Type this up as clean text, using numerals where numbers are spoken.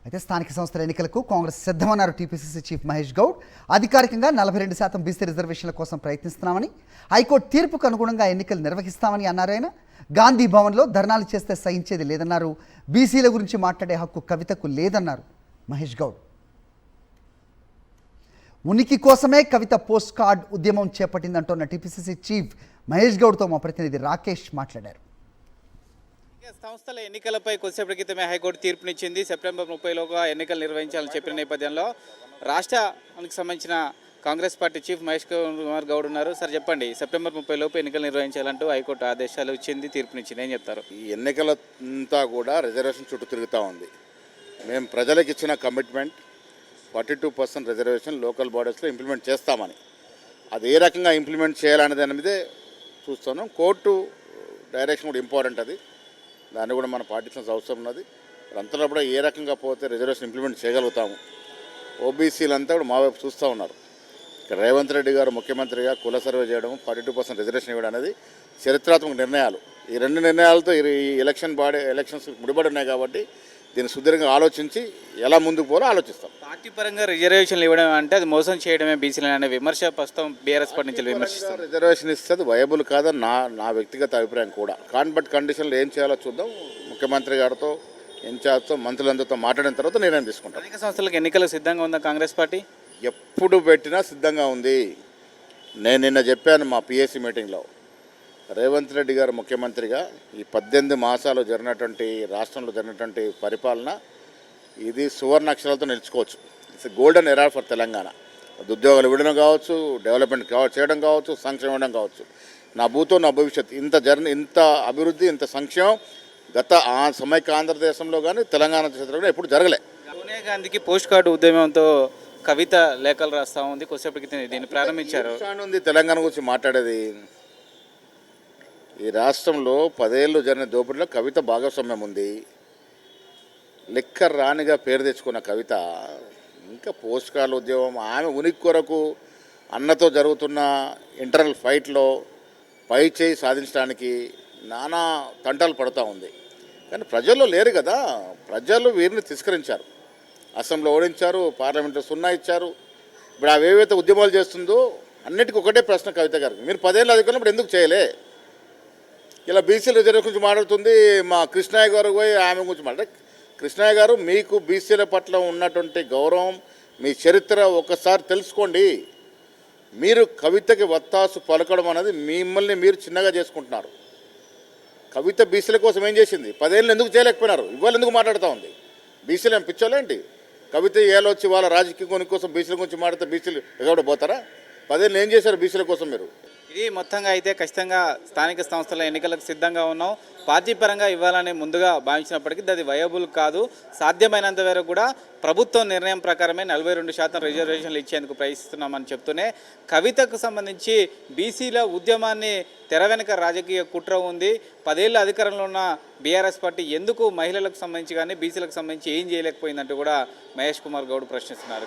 అయితే స్థానిక సంస్థల ఎన్నికలకు కాంగ్రెస్ సిద్ధమన్నారు టీపీసీసీ చీఫ్ మహేష్ గౌడ్. అధికారికంగా 42% బీసీ రిజర్వేషన్ల కోసం ప్రయత్నిస్తున్నామని, హైకోర్టు తీర్పుకు అనుగుణంగా ఎన్నికలు నిర్వహిస్తామని అన్నారు ఆయన. గాంధీ భవన్లో ధర్నాలు చేస్తే సహించేది లేదన్నారు. బీసీల గురించి మాట్లాడే హక్కు కవితకు లేదన్నారు మహేష్ గౌడ్. ఉనికి కోసమే కవిత పోస్ట్ కార్డ్ ఉద్యమం చేపట్టిందంటున్న టీపీసీసీ చీఫ్ మహేష్ గౌడ్తో మా ప్రతినిధి రాకేష్ మాట్లాడారు. సంస్థల ఎన్నికలపై కొద్దిసేపటి క్రితమే హైకోర్టు తీర్పునిచ్చింది. సెప్టెంబర్ 30లోగా ఎన్నికలు నిర్వహించాలని చెప్పిన నేపథ్యంలో రాష్ట్రానికి సంబంధించిన కాంగ్రెస్ పార్టీ చీఫ్ మహేష్ కుమార్ గౌడ్ ఉన్నారు. సార్ చెప్పండి, సెప్టెంబర్ 30లోపు ఎన్నికలు నిర్వహించాలంటూ హైకోర్టు ఆదేశాలు ఇచ్చింది, తీర్పునిచ్చింది, ఏం చెప్తారు? ఈ ఎన్నికలంతా కూడా రిజర్వేషన్ చుట్టూ తిరుగుతూ ఉంది. మేము ప్రజలకు ఇచ్చిన కమిట్మెంట్ 42% రిజర్వేషన్ లోకల్ బాడీస్లో ఇంప్లిమెంట్ చేస్తామని, అది ఏ రకంగా ఇంప్లిమెంట్ చేయాలనేది అనేది చూస్తున్నాం. కోర్టు డైరెక్షన్ కూడా ఇంపార్టెంట్, అది దాన్ని కూడా మనం పాటించాల్సిన అవసరం ఉన్నది. అంతలో కూడా ఏ రకంగా పోతే రిజర్వేషన్ ఇంప్లిమెంట్ చేయగలుగుతాము. ఓబీసీలంతా కూడా మా వైపు చూస్తూ ఉన్నారు. ఇక్కడ రేవంత్ రెడ్డి గారు ముఖ్యమంత్రిగా కుల సర్వే చేయడం, 42% రిజర్వేషన్ ఇవ్వడం అనేది చరిత్రాత్మక నిర్ణయాలు. ఈ రెండు నిర్ణయాలతో ఈ ఎలక్షన్స్ ముడిపడి ఉన్నాయి కాబట్టి దీన్ని సుదీర్ఘంగా ఆలోచించి ఎలా ముందుకు పోలో ఆలోచిస్తాం. పార్టీ పరంగా రిజర్వేషన్లు ఇవ్వడం అంటే అది మోసం చేయడమే బీసీలు అనే విమర్శ ప్రస్తుతం బీఆర్ఎస్ పార్టీ నుంచి విమర్శిస్తారు. రిజర్వేషన్ ఇస్తే అది వయబుల్ కాదని నా వ్యక్తిగత అభిప్రాయం కూడా. బట్ కండిషన్లు ఏం చేయాలో చూద్దాం. ముఖ్యమంత్రి గారితో, ఇన్ఛార్జ్తో, మంత్రులందరితో మాట్లాడిన తర్వాత నిర్ణయం తీసుకుంటాం. స్థానిక సంస్థలకు ఎన్నికలకు సిద్ధంగా ఉందా కాంగ్రెస్ పార్టీ? ఎప్పుడు పెట్టినా సిద్ధంగా ఉంది. నేను నిన్న చెప్పాను మా పిఎస్సి మీటింగ్లో, రేవంత్ రెడ్డి గారు ముఖ్యమంత్రిగా ఈ 18 మాసాలు జరిగినటువంటి రాష్ట్రంలో జరిగినటువంటి పరిపాలన ఇది సువర్ణ అక్షరాలతో నిలుచుకోవచ్చు. It's golden era for Telangana. ఉద్యోగాలు ఇవ్వడం కావచ్చు, డెవలప్మెంట్ చేయడం కావచ్చు, సంక్షేమం ఇవ్వడం కావచ్చు. నా భూతో నా భవిష్యత్, ఇంత అభివృద్ధి, ఇంత సంక్షేమం గత సమైక్య ఆంధ్రదేశంలో కానీ తెలంగాణ క్షేత్రంలో కూడా ఎప్పుడు జరగలే. సోనియా గాంధీకి పోస్ట్ కార్డు ఉద్యమంతో కవిత లేఖలు రాస్తా ఉంది. కొద్దిసేపటికి దీన్ని ప్రారంభించారు. ఉంది తెలంగాణ గురించి మాట్లాడేది. ఈ రాష్ట్రంలో 10 ఏళ్ళు జరిగిన దోపిడీలో కవిత భాగస్వామ్యం ఉంది. లెక్క రానిగా పేరు తెచ్చుకున్న కవిత ఇంకా పోస్ట్ కార్డుల ఉద్యమం, ఆమె ఉనికి కొరకు అన్నతో జరుగుతున్న ఇంటర్నల్ ఫైట్లో పై చేయి సాధించడానికి నానా తంటాలు పడుతూ ఉంది. కానీ ప్రజల్లో లేరు కదా. ప్రజలు వీరిని తిరస్కరించారు, అసెంబ్లీలో ఓడించారు, పార్లమెంట్లో 0 ఇచ్చారు. ఇప్పుడు అవేవైతే ఉద్యమాలు చేస్తుందో అన్నిటికీ ఒకటే ప్రశ్న కవిత గారికి, మీరు 10 ఏళ్ళు అధికారులు ఎందుకు చేయలే? ఇలా బీసీల రిజర్వేషన్ గురించి మాట్లాడుతుంది. మా కృష్ణయ్య గారు పోయి ఆమె గురించి మాట్లాడే, కృష్ణయ్య గారు మీకు బీసీల పట్ల ఉన్నటువంటి గౌరవం, మీ చరిత్ర ఒకసారి తెలుసుకోండి. మీరు కవితకి వత్తాసు పలకడం అనేది మిమ్మల్ని మీరు చిన్నగా చేసుకుంటున్నారు. కవిత బీసీల కోసం ఏం చేసింది? 10 ఏళ్ళు ఎందుకు చేయలేకపోయినారు? ఇవాళ ఎందుకు మాట్లాడుతూ ఉంది? బీసీలు ఏం పిచ్చోలేంటి? కవిత ఏళ్ళు వచ్చి వాళ్ళ రాజకీయ కొన్ని కోసం బీసీల గురించి మాట్లాడితే బీసీలు ఎక్కడ పోతారా? 10 ఏళ్ళు ఏం చేశారు బీసీల కోసం మీరు? ఇది మొత్తంగా అయితే ఖచ్చితంగా స్థానిక సంస్థల ఎన్నికలకు సిద్ధంగా ఉన్నాం. పార్టీ పరంగా ఇవ్వాలని ముందుగా భావించినప్పటికీ అది వయబుల్ కాదు. సాధ్యమైనంత వరకు కూడా ప్రభుత్వం నిర్ణయం ప్రకారమే 42% రిజర్వేషన్లు ఇచ్చేందుకు ప్రయత్నిస్తున్నామని చెప్తూనే, కవితకు సంబంధించి బీసీల ఉద్యమాన్ని తెర వెనుక రాజకీయ కుట్ర ఉంది. 10 ఏళ్ళ అధికారంలో ఉన్న బీఆర్ఎస్ పార్టీ ఎందుకు మహిళలకు సంబంధించి కానీ బీసీలకు సంబంధించి ఏం చేయలేకపోయిందంటూ కూడా మహేష్ కుమార్ గౌడ్ ప్రశ్నిస్తున్నారు.